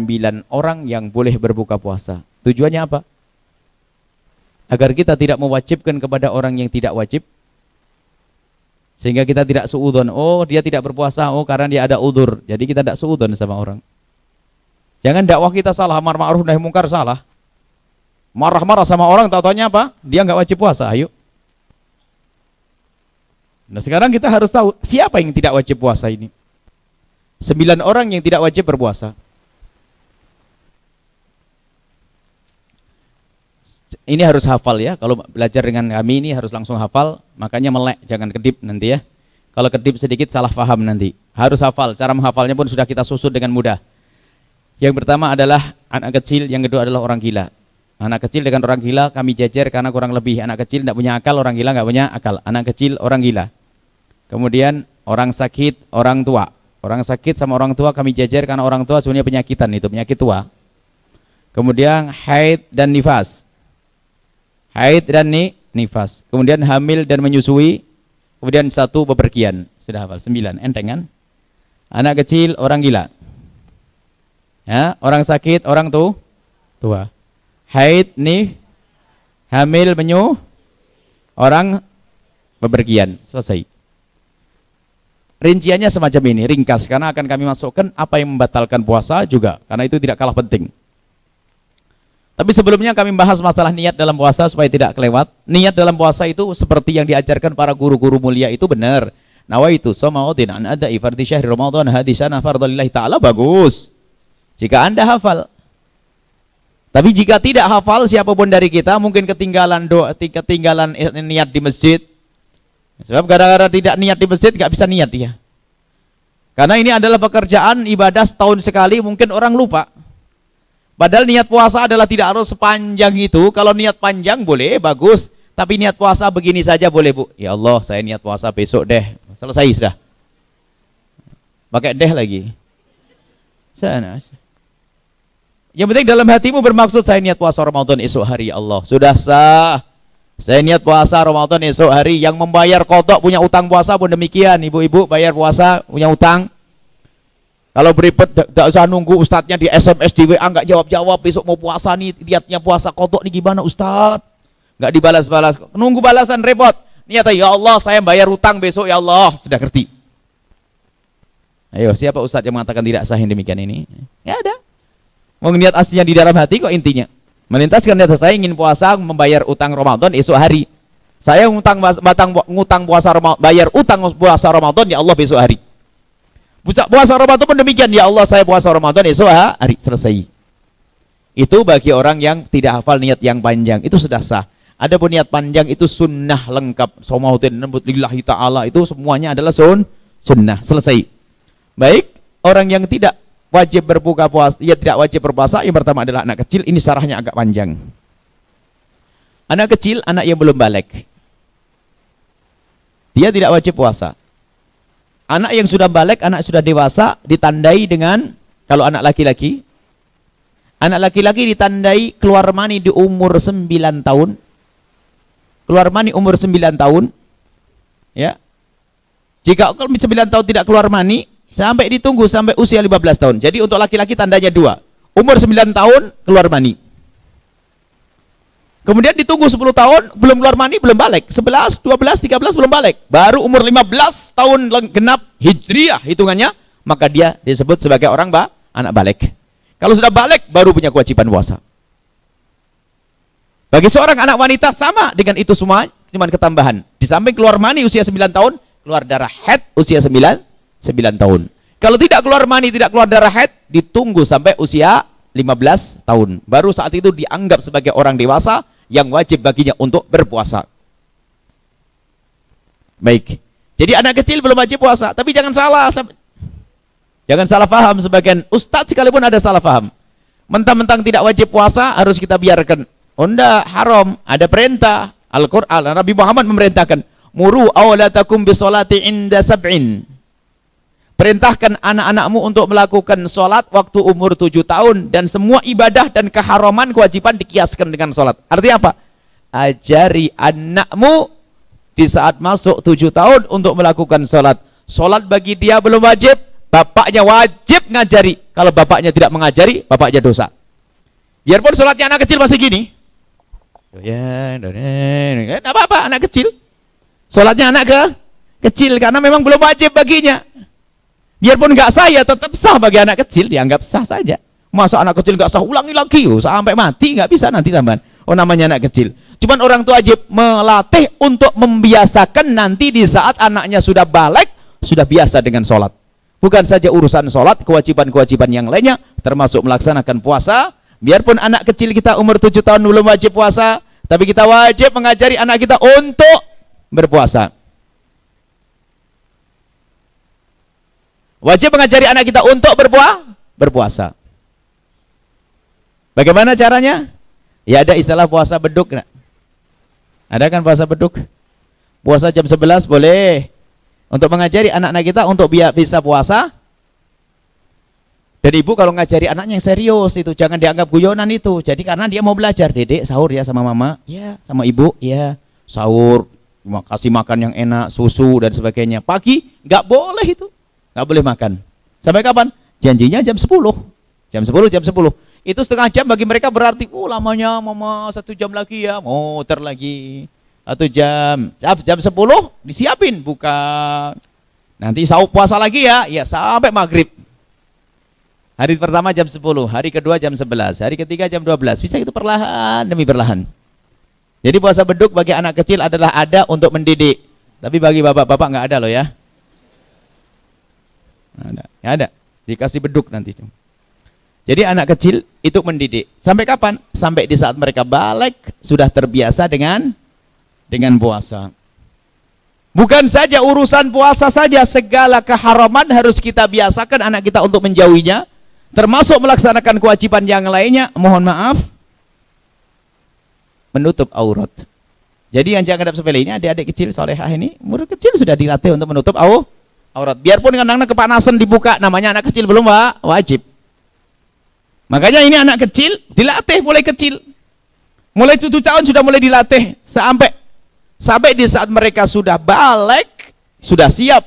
9 orang yang boleh berbuka puasa. Tujuannya apa? Agar kita tidak mewajibkan kepada orang yang tidak wajib. Sehingga kita tidak suudzon. Oh, dia tidak berpuasa, oh karena dia ada udzur. Jadi kita tidak suudzon sama orang. Jangan dakwah kita salah, amar ma'ruf nahi mungkar salah. Marah-marah sama orang, tahu-taunya apa? Dia nggak wajib puasa, ayo. Nah sekarang kita harus tahu siapa yang tidak wajib puasa ini. 9 orang yang tidak wajib berpuasa. Ini harus hafal ya. Kalau belajar dengan kami ini harus langsung hafal. Makanya melek, jangan kedip nanti ya. Kalau kedip sedikit salah paham nanti. Harus hafal. Cara menghafalnya pun sudah kita susun dengan mudah. Yang pertama adalah anak kecil, yang kedua adalah orang gila. Anak kecil dengan orang gila kami jejer karena kurang lebih. Anak kecil tidak punya akal, orang gila nggak punya akal. Anak kecil, orang gila. Kemudian orang sakit, orang tua. Orang sakit sama orang tua kami jejer karena orang tua sebenarnya penyakitan, itu penyakit tua. Kemudian haid dan nifas. Haid dan nifas. Kemudian hamil dan menyusui. Kemudian 1 bepergian. Sudah hafal 9. Enteng kan? Anak kecil, orang gila. Ya, orang sakit, orang tua. Haid, hamil, orang bepergian. Selesai. Rinciannya semacam ini, ringkas, karena akan kami masukkan apa yang membatalkan puasa juga, karena itu tidak kalah penting. Tapi sebelumnya kami bahas masalah niat dalam puasa supaya tidak kelewat. Niat dalam puasa itu seperti yang diajarkan para guru-guru mulia itu benar. Nawaitu shaumaudin an ada'i fardhi syahri Ramadan hadisana fardhillahi ta'ala, bagus. Jika Anda hafal. Tapi jika tidak hafal, siapapun dari kita mungkin ketinggalan doa, ketinggalan niat di masjid. Sebab gara-gara tidak niat di masjid nggak bisa niat dia. Karena ini adalah pekerjaan ibadah setahun sekali, mungkin orang lupa. Padahal niat puasa adalah tidak harus sepanjang itu. Kalau niat panjang boleh, bagus. Tapi niat puasa begini saja boleh, Bu. Ya Allah, saya niat puasa besok deh. Selesai sudah. Pakai deh lagi. Sana. Yang penting dalam hatimu bermaksud saya niat puasa Ramadan esok hari, ya Allah. Sudah sah. Saya niat puasa Ramadan esok hari. Yang membayar kodok punya utang puasa pun demikian. Ibu-ibu bayar puasa punya utang. Kalau beripet tidak usah nunggu ustadznya di SMS di WA nggak jawab-jawab, besok mau puasa nih, niatnya puasa kodok nih gimana ustadz? Nggak dibalas-balas, nunggu balasan repot. Niatnya ya Allah saya bayar utang besok ya Allah, sudah ngerti. Ayo siapa ustadz yang mengatakan tidak sah yang demikian ini? Ya ada. Mau niat aslinya di dalam hati kok intinya. Melintaskan niat saya ingin puasa membayar utang Ramadan esok hari. Saya ngutang puasa Ramadan, bayar utang puasa Ramadan ya Allah besok hari. Puasa Ramadan pun demikian, ya Allah saya puasa Ramadan esok hari, selesai. Itu bagi orang yang tidak hafal niat yang panjang, itu sudah sah. Adapun niat panjang itu sunnah lengkap. Shaumaudin lillahi ta'ala, itu semuanya adalah sunnah, selesai. Baik, orang yang tidak wajib berbuka puasa, ia tidak wajib berpuasa, yang pertama adalah anak kecil, ini syarahnya agak panjang. Anak kecil, anak yang belum balik. Dia tidak wajib puasa. Anak yang sudah balik, anak sudah dewasa, ditandai dengan, kalau anak laki-laki ditandai keluar mani di umur 9 tahun. Keluar mani umur 9 tahun. Ya. Jika 9 tahun tidak keluar mani, sampai ditunggu sampai usia 15 tahun. Jadi untuk laki-laki tandanya 2. Umur 9 tahun, keluar mani. Kemudian ditunggu 10 tahun, belum keluar mani, belum balik. 11, 12, 13 belum balik. Baru umur 15 tahun genap hijriah hitungannya, maka dia disebut sebagai orang anak balik. Kalau sudah balik, baru punya kewajiban puasa. Bagi seorang anak wanita sama dengan itu semua, cuma ketambahan. Di samping keluar mani usia 9 tahun, keluar darah haid usia 9 tahun. Kalau tidak keluar mani, tidak keluar darah haid, ditunggu sampai usia 15 tahun. Baru saat itu dianggap sebagai orang dewasa yang wajib baginya untuk berpuasa. Baik. Jadi anak kecil belum wajib puasa, tapi jangan salah paham sebagian ustadz sekalipun ada salah paham. Mentang-mentang tidak wajib puasa harus kita biarkan. Oh enggak, haram, ada perintah. Al-Qur'an, Nabi Muhammad memerintahkan, "Muru awlatakum bisolati inda sab'in." Perintahkan anak-anakmu untuk melakukan sholat waktu umur 7 tahun. Dan semua ibadah dan keharaman kewajiban dikiaskan dengan sholat. Artinya apa? Ajari anakmu di saat masuk 7 tahun untuk melakukan sholat. Sholat bagi dia belum wajib. bapaknya wajib ngajari. Kalau bapaknya tidak mengajari, bapaknya dosa. Biarpun sholatnya anak kecil masih gini, tidak apa-apa, anak kecil. Sholatnya anak kecil karena memang belum wajib baginya. Biarpun nggak sah ya tetap sah bagi anak kecil, dianggap sah saja. Masa anak kecil nggak sah, ulangi lagi, sampai mati nggak bisa nanti tambahan. Oh, namanya anak kecil. Cuman orang tua wajib melatih untuk membiasakan nanti di saat anaknya sudah balik, sudah biasa dengan sholat. Bukan saja urusan sholat, kewajiban-kewajiban yang lainnya, termasuk melaksanakan puasa. Biarpun anak kecil kita umur 7 tahun belum wajib puasa, tapi kita wajib mengajari anak kita untuk berpuasa. Wajib mengajari anak kita untuk berpuasa. Bagaimana caranya? Ya ada istilah puasa beduk. Nah. Ada kan puasa beduk? Puasa jam 11 boleh. Untuk mengajari anak-anak kita untuk bisa puasa. Dan ibu kalau ngajari anaknya yang serius itu, jangan dianggap guyonan itu. Jadi karena dia mau belajar, dedek sahur ya sama mama, ya sama ibu, ya sahur, kasih makan yang enak, susu dan sebagainya. Pagi nggak boleh itu. Nggak boleh makan. Sampai kapan? Janjinya jam 10. Jam 10. Itu setengah jam bagi mereka berarti, lamanya mama 1 jam lagi ya, muter lagi. 1 jam. Jam 10 disiapin buka. Nanti sahur puasa lagi ya, sampai maghrib. Hari pertama jam 10, hari kedua jam 11, hari ketiga jam 12. Bisa itu perlahan demi perlahan. Jadi puasa beduk bagi anak kecil adalah ada untuk mendidik. Tapi bagi bapak-bapak nggak ada loh ya. Ada. Dikasih beduk nanti. Jadi anak kecil itu mendidik. Sampai kapan? Sampai di saat mereka balik sudah terbiasa dengan puasa. Bukan saja urusan puasa saja, segala keharaman harus kita biasakan anak kita untuk menjauhinya, termasuk melaksanakan kewajiban yang lainnya. Mohon maaf, menutup aurat. Jadi yang jangan anggap sepele ini, adik-adik kecil solehah ini, umur kecil sudah dilatih untuk menutup aurat. Biarpun kadang-kadang kepanasan dibuka, namanya anak kecil belum wajib. Makanya ini anak kecil dilatih mulai kecil. Mulai 7 tahun sudah mulai dilatih sampai di saat mereka sudah balik, sudah siap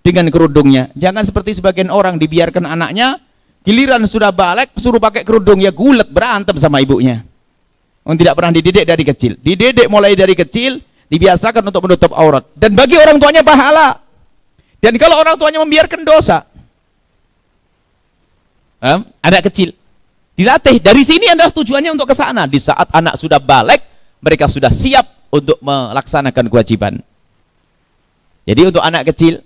dengan kerudungnya. Jangan seperti sebagian orang dibiarkan anaknya, giliran sudah balik suruh pakai kerudung, ya gulet, berantem sama ibunya. Tidak pernah dididik dari kecil. Dididik mulai dari kecil, dibiasakan untuk menutup aurat. Dan bagi orang tuanya pahala. Dan kalau orang tuanya membiarkan dosa, anak kecil dilatih. Dari sini adalah tujuannya untuk ke sana. Di saat anak sudah balik, mereka sudah siap untuk melaksanakan kewajiban. Jadi untuk anak kecil,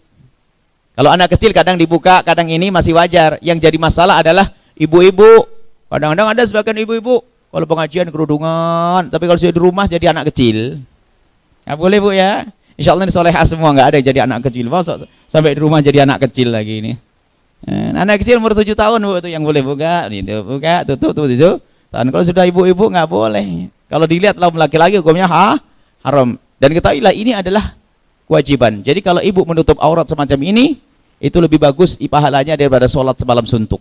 kalau anak kecil kadang dibuka, kadang ini masih wajar. Yang jadi masalah adalah ibu-ibu. Kadang-kadang ada sebagian ibu-ibu kalau pengajian kerudungan, tapi kalau sudah di rumah jadi anak kecil. Nggak boleh bu ya. Insya Allah ini solehah semua, nggak ada yang jadi anak kecil. Sampai di rumah jadi anak kecil lagi ini. Anak kecil umur 7 tahun bu, itu yang boleh buka, buka, tutup. Kalau sudah ibu-ibu nggak boleh. Kalau dilihat laum laki-laki hukumnya haram. Dan ketahuilah ini adalah kewajiban. Jadi kalau ibu menutup aurat semacam ini, itu lebih bagus pahalanya daripada sholat semalam suntuk.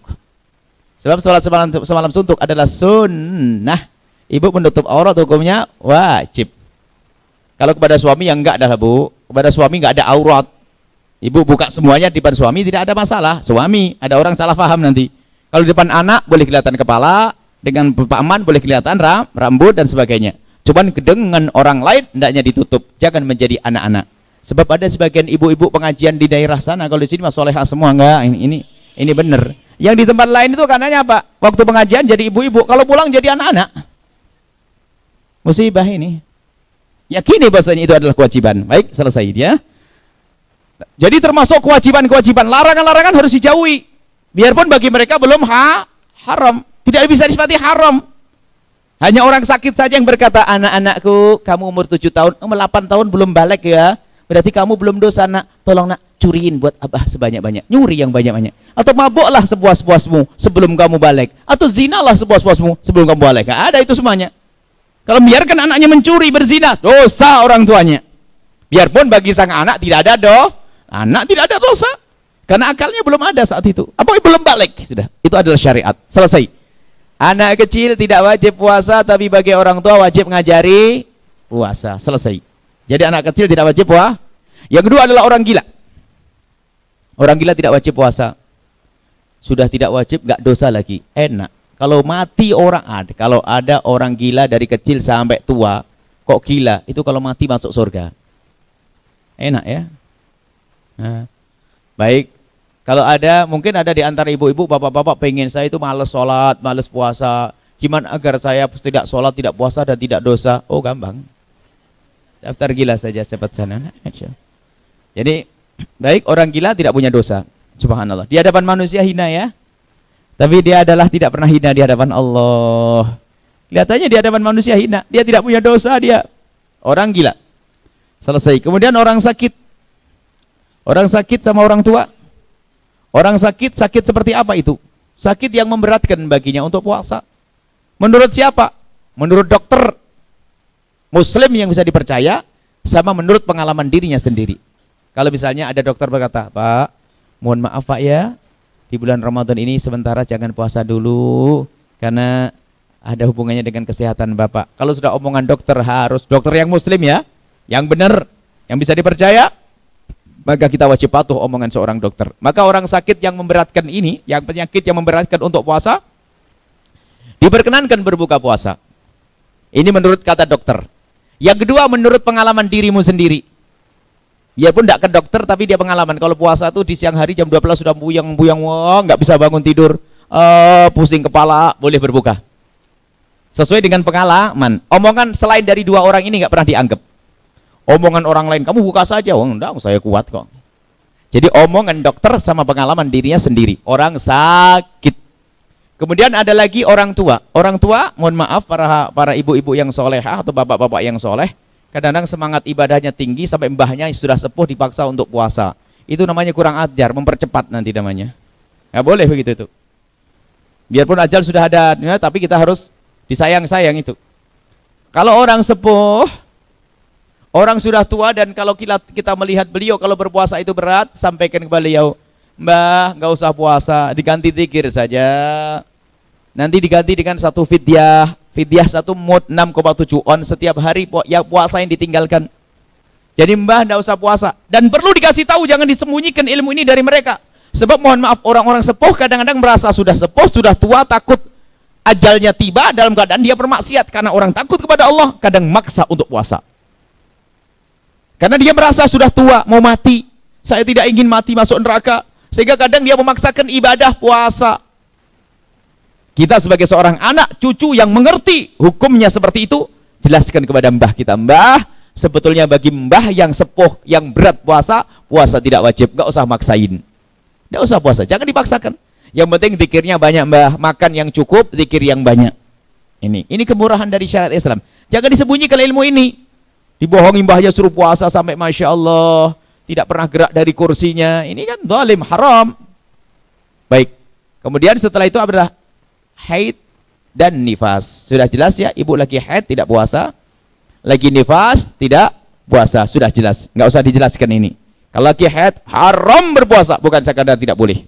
Sebab sholat semalam suntuk adalah sunnah. Ibu menutup aurat hukumnya wajib. Kalau kepada suami yang enggak adalah bu, kepada suami enggak ada aurat. Ibu buka semuanya di depan suami tidak ada masalah. Suami, ada orang salah paham nanti. Kalau di depan anak boleh kelihatan kepala, dengan paman boleh kelihatan rambut dan sebagainya. Cuman dengan orang lain hendaknya ditutup, jangan menjadi anak-anak. Sebab ada sebagian ibu-ibu pengajian di daerah sana, kalau di sini mas solehah semua enggak, ini benar. Yang di tempat lain itu karenanya apa? Waktu pengajian jadi ibu-ibu, kalau pulang jadi anak-anak. Musibah ini. Yakini bahasanya itu adalah kewajiban. Baik, selesai dia. Jadi termasuk kewajiban-kewajiban, larangan-larangan harus dijauhi. Biarpun bagi mereka belum haram, tidak bisa disifati haram. Hanya orang sakit saja yang berkata, anak-anakku, kamu umur 7 tahun, 8 tahun belum balik ya. Berarti kamu belum dosa nak. Tolong nak, curiin buat abah sebanyak-banyak. Nyuri yang banyak-banyak. Atau mabuklah sepuas-puasmu sebelum kamu balik. Atau zinalah sepuas-puasmu sebelum kamu balik. Nggak ada itu semuanya. Kalau biarkan anaknya mencuri, berzina, dosa orang tuanya. Biarpun bagi sang anak tidak ada anak tidak ada dosa. Karena akalnya belum ada saat itu. Apa belum balik? Sudah. Itu adalah syariat. Selesai. Anak kecil tidak wajib puasa, tapi bagi orang tua wajib ngajari puasa. Selesai. Jadi anak kecil tidak wajib puasa. Yang kedua adalah orang gila. Orang gila tidak wajib puasa. sudah tidak wajib, nggak dosa lagi. Enak. Kalau mati orang kalau ada orang gila dari kecil sampai tua, kok gila, itu kalau mati masuk surga. Enak ya. Nah, baik. Kalau ada, mungkin ada di antara ibu-ibu, bapak-bapak pengen saya itu males sholat, males puasa. Gimana agar saya tidak sholat, tidak puasa, dan tidak dosa? Oh gampang. Daftar gila saja cepat sana. Jadi, baik, orang gila tidak punya dosa. Subhanallah. Di hadapan manusia hina ya. Tapi dia adalah tidak pernah hina di hadapan Allah. Kelihatannya di hadapan manusia hina. Dia tidak punya dosa, dia orang gila. Selesai. Kemudian orang sakit. Orang sakit sama orang tua. Orang sakit, sakit seperti apa itu? Sakit yang memberatkan baginya untuk puasa. Menurut siapa? Menurut dokter Muslim yang bisa dipercaya, sama menurut pengalaman dirinya sendiri. Kalau misalnya ada dokter berkata, Pak, mohon maaf Pak ya, di bulan Ramadan ini sementara jangan puasa dulu, karena ada hubungannya dengan kesehatan Bapak. Kalau sudah omongan dokter, harus dokter yang Muslim ya, yang benar, yang bisa dipercaya, maka kita wajib patuh omongan seorang dokter. Maka orang sakit yang memberatkan ini, yang penyakit yang memberatkan untuk puasa, diperkenankan berbuka puasa. Ini menurut kata dokter. Yang kedua, menurut pengalaman dirimu sendiri. Dia pun tidak ke dokter, tapi dia pengalaman. Kalau puasa tuh di siang hari jam 12 sudah buyang-buyang, wah, nggak bisa bangun tidur, pusing kepala, boleh berbuka. Sesuai dengan pengalaman. Omongan selain dari dua orang ini nggak pernah dianggap. Omongan orang lain, kamu buka saja, oh enggak, saya kuat kok. Jadi omongan dokter sama pengalaman dirinya sendiri. Orang sakit. Kemudian ada lagi orang tua. Orang tua, mohon maaf para ibu-ibu yang solehah atau bapak-bapak yang soleh, kadang-kadang semangat ibadahnya tinggi sampai mbahnya sudah sepuh dipaksa untuk puasa. Itu namanya kurang ajar, mempercepat nanti namanya. Nggak boleh begitu itu. Biarpun ajal sudah ada, tapi kita harus disayang-sayang itu. Kalau orang sepuh, orang sudah tua, dan kalau kita melihat beliau kalau berpuasa itu berat, sampaikan ke beliau, Mbah, nggak usah puasa, diganti zikir saja. Nanti diganti dengan satu fidyah. Fidyah satu mud 6,7 on setiap hari ya puasa yang ditinggalkan. Jadi Mbah nggak usah puasa. Dan perlu dikasih tahu, jangan disembunyikan ilmu ini dari mereka. Sebab mohon maaf, orang-orang sepuh kadang-kadang merasa sudah sepuh, sudah tua, takut ajalnya tiba dalam keadaan dia bermaksiat. Karena orang takut kepada Allah, kadang maksa untuk puasa. Karena dia merasa sudah tua, mau mati. Saya tidak ingin mati masuk neraka. Sehingga kadang dia memaksakan ibadah puasa. Kita sebagai seorang anak, cucu yang mengerti hukumnya seperti itu, jelaskan kepada mbah kita, Mbah, sebetulnya bagi mbah yang sepuh, yang berat puasa, puasa tidak wajib, nggak usah maksain. Nggak usah puasa, jangan dipaksakan. Yang penting zikirnya banyak Mbah, makan yang cukup, zikir yang banyak. Ini kemurahan dari syariat Islam. Jangan disembunyikan ilmu ini. Dibohongi mbahnya suruh puasa sampai Masya Allah, tidak pernah gerak dari kursinya. Ini kan zalim, haram. Baik, kemudian setelah itu adalah haid dan nifas. Sudah jelas ya, ibu lagi haid tidak puasa, lagi nifas tidak puasa, sudah jelas, nggak usah dijelaskan ini. Kalau lagi haid haram berpuasa, bukan sekadar tidak boleh.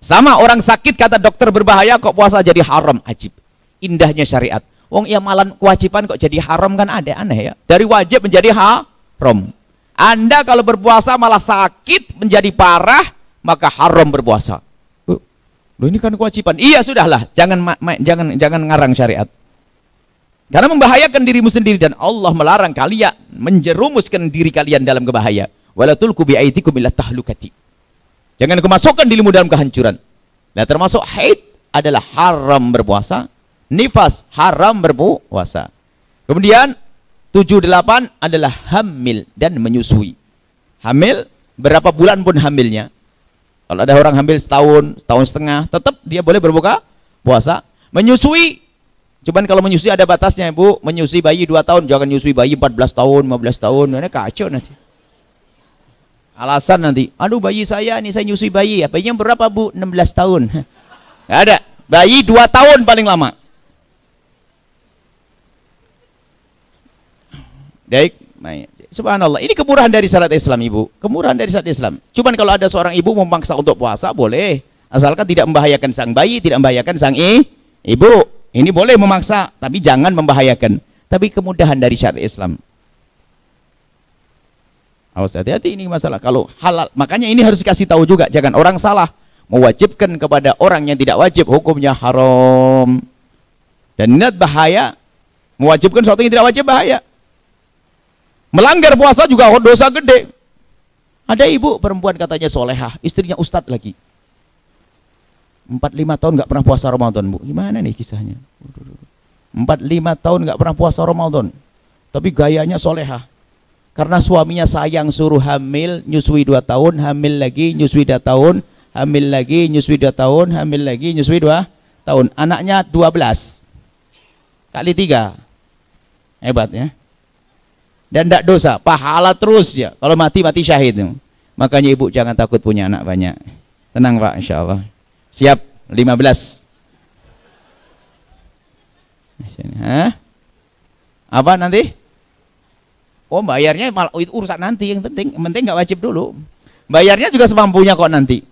Sama orang sakit, kata dokter berbahaya, kok puasa jadi haram. Ajib, indahnya syariat. Wong amalan kewajiban kok jadi haram, kan ada aneh ya. Dari wajib menjadi haram. Anda kalau berpuasa malah sakit menjadi parah, maka haram berpuasa. Loh, ini kan kewajiban. Iya, sudahlah, jangan ngarang syariat. Karena membahayakan dirimu sendiri, dan Allah melarang kalian menjerumuskan diri kalian dalam kebahaya. Wala tulqu bi aydikum ila tahlukati. Jangan kemasukkan dirimu dalam kehancuran. Nah, termasuk haid adalah haram berpuasa, nifas haram berpuasa. Kemudian 7-8 adalah hamil dan menyusui. Hamil berapa bulan pun hamilnya. Kalau ada orang hamil setahun setengah, tetap dia boleh berbuka puasa. Menyusui, cuman kalau menyusui ada batasnya, Ibu. Menyusui bayi 2 tahun, jangan menyusui bayi 14 tahun, 15 tahun. Ini kacau nanti. Alasan nanti, aduh bayi saya nih, saya nyusui bayi. Bayinya berapa, Bu? 16 tahun. Nggak ada. Bayi 2 tahun paling lama. Baik, subhanallah, ini kemurahan dari syariat Islam, Ibu. Kemurahan dari syariat Islam. Cuman kalau ada seorang ibu memaksa untuk puasa, boleh. Asalkan tidak membahayakan sang bayi, tidak membahayakan sang ibu. Ini boleh memaksa, tapi jangan membahayakan. Tapi kemudahan dari syariat Islam. Awas, hati-hati ini masalah. Kalau halal, makanya ini harus dikasih tahu juga. Jangan orang salah mewajibkan kepada orang yang tidak wajib, hukumnya haram. Dan niat bahaya, mewajibkan sesuatu yang tidak wajib bahaya. Melanggar puasa juga dosa gede. Ada ibu perempuan katanya solehah, istrinya ustadz lagi. 4-5 tahun nggak pernah puasa Ramadan, Bu. Gimana nih kisahnya? 4-5 tahun nggak pernah puasa Ramadan, tapi gayanya solehah. Karena suaminya sayang, suruh hamil, nyusui 2 tahun, hamil lagi, nyusui 2 tahun, hamil lagi, nyusui 2 tahun, hamil lagi, nyusui 2 tahun. Anaknya 12 kali 3. Hebat ya. Dan tidak dosa, pahala terus dia. Kalau mati, mati syahid. Makanya ibu jangan takut punya anak banyak. Tenang Pak, insya Allah. Siap, 15. Hah? Apa nanti? Oh, bayarnya malah itu urusan nanti, yang penting nggak wajib dulu. Bayarnya juga semampunya kok nanti.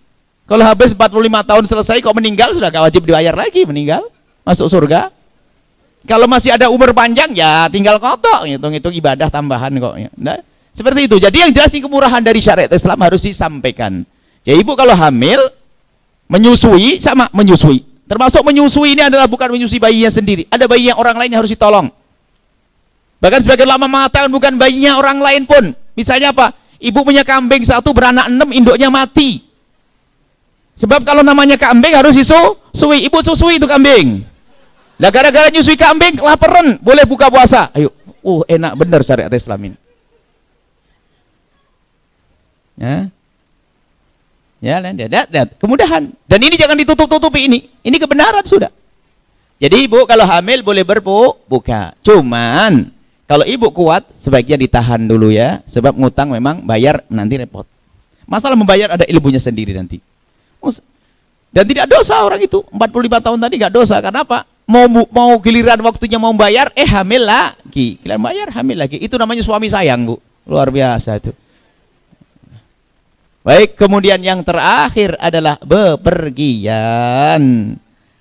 Kalau habis 45 tahun selesai kok meninggal, sudah nggak wajib dibayar lagi, meninggal masuk surga. Kalau masih ada umur panjang ya tinggal kotok, hitung-hitung ibadah tambahan kok. Nah, seperti itu. Jadi yang jelas kemurahan dari syariat Islam harus disampaikan. Ya ibu kalau hamil, menyusui sama menyusui. Termasuk menyusui ini adalah bukan menyusui bayinya sendiri. Ada bayi yang orang lain yang harus ditolong. Bahkan sebagian ulama mengatakan bukan bayinya orang lain pun. Misalnya apa? Ibu punya kambing 1 beranak 6, induknya mati. Sebab kalau namanya kambing harus disusui. Ibu susui itu kambing. Nah gara-gara nyusui kambing, laparan, boleh buka puasa. Ayo, enak bener syariat Islam ini. Ya, lihat, kemudahan. Dan ini jangan ditutup-tutupi ini. Ini kebenaran sudah. Jadi ibu kalau hamil boleh berbuka. Cuman kalau ibu kuat, sebaiknya ditahan dulu ya. Sebab ngutang memang bayar nanti repot. Masalah membayar ada ilmunya sendiri nanti. Dan tidak dosa orang itu. 45 tahun tadi nggak dosa. Karena apa? Mau giliran waktunya mau bayar, hamil lagi. Giliran bayar, hamil lagi. Itu namanya suami sayang, Bu. Luar biasa itu. Baik, kemudian yang terakhir adalah bepergian.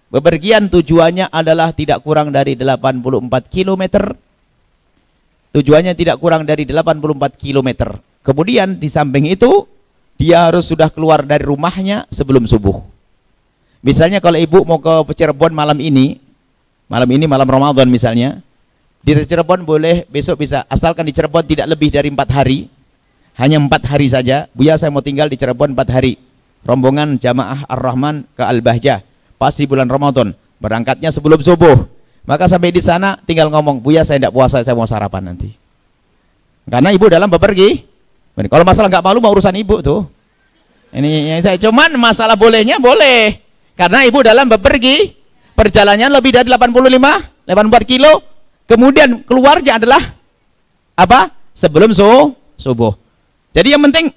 Bepergian tujuannya adalah tidak kurang dari 84 km. Tujuannya tidak kurang dari 84 km. Kemudian di samping itu, dia harus sudah keluar dari rumahnya sebelum subuh. Misalnya kalau ibu mau ke Cirebon malam Ramadan misalnya, di Cirebon boleh, besok bisa, asalkan di Cirebon tidak lebih dari 4 hari, hanya 4 hari saja. Buya saya mau tinggal di Cirebon 4 hari, rombongan jamaah Ar-Rahman ke Al-Bahjah, pas di bulan Ramadan, berangkatnya sebelum subuh. Maka sampai di sana tinggal ngomong, Buya saya tidak puasa, saya mau sarapan nanti. Karena ibu dalam bepergi. Kalau masalah nggak malu, mau urusan ibu tuh. Ini saya cuman masalah bolehnya boleh. Karena ibu dalam bepergi, perjalanannya lebih dari 84 kilo, kemudian keluarnya adalah apa? Sebelum subuh. Jadi yang penting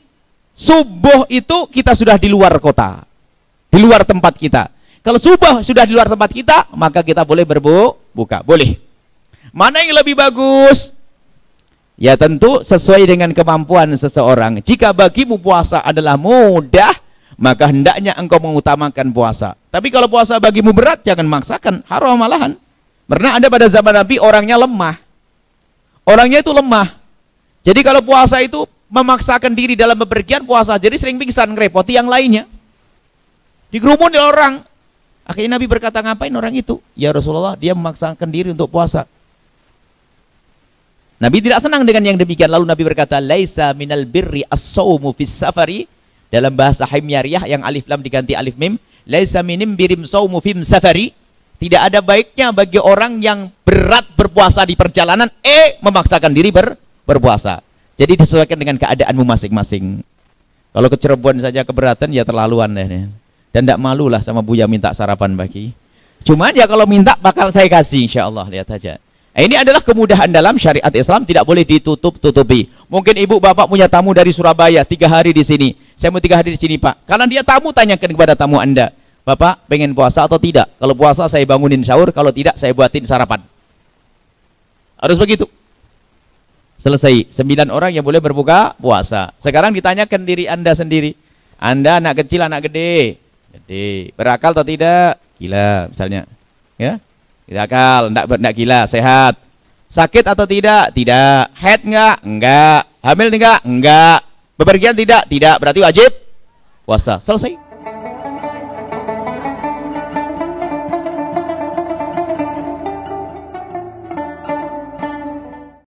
subuh itu kita sudah di luar kota, di luar tempat kita. Kalau subuh sudah di luar tempat kita, maka kita boleh berbuka, boleh. Mana yang lebih bagus? Ya tentu sesuai dengan kemampuan seseorang. Jika bagimu puasa adalah mudah, maka hendaknya engkau mengutamakan puasa. Tapi kalau puasa bagimu berat, jangan maksakan, haram malahan. Karena ada pada zaman Nabi orangnya lemah. Orangnya itu lemah. Jadi kalau puasa itu memaksakan diri dalam bepergian puasa, jadi sering pingsan, ngerepoti yang lainnya. Digerumuni orang. Akhirnya Nabi berkata, ngapain orang itu? Ya Rasulullah, dia memaksakan diri untuk puasa. Nabi tidak senang dengan yang demikian. Lalu Nabi berkata, laisa minal birri as-sawmu fis safari. Dalam bahasa Himyariyah yang alif lam diganti alif mim, laisa minim birim sawmu fim safari. Tidak ada baiknya bagi orang yang berat berpuasa di perjalanan, memaksakan diri berpuasa. Jadi disesuaikan dengan keadaanmu masing-masing. Kalau ke Cirebon saja keberatan, ya terlaluan deh. Dan tidak malulah sama Buya minta sarapan bagi. Cuman ya kalau minta bakal saya kasih, insya Allah, lihat aja. Ini adalah kemudahan dalam syariat Islam, tidak boleh ditutup-tutupi. Mungkin ibu bapak punya tamu dari Surabaya 3 hari di sini. Saya mau 3 hari di sini Pak. Karena dia tamu, tanyakan kepada tamu Anda, Bapak pengen puasa atau tidak? Kalau puasa saya bangunin sahur, kalau tidak saya buatin sarapan. Harus begitu. Selesai. 9 orang yang boleh berbuka puasa. Sekarang ditanyakan diri Anda sendiri. Anda anak kecil, anak gede? Gede. Berakal atau tidak? Gila misalnya. Ya? Tidak akal, enggak gila, sehat. Sakit atau tidak? Tidak. Haid enggak? Enggak. Hamil enggak? Enggak. Bepergian tidak? Tidak. Berarti wajib puasa. Selesai.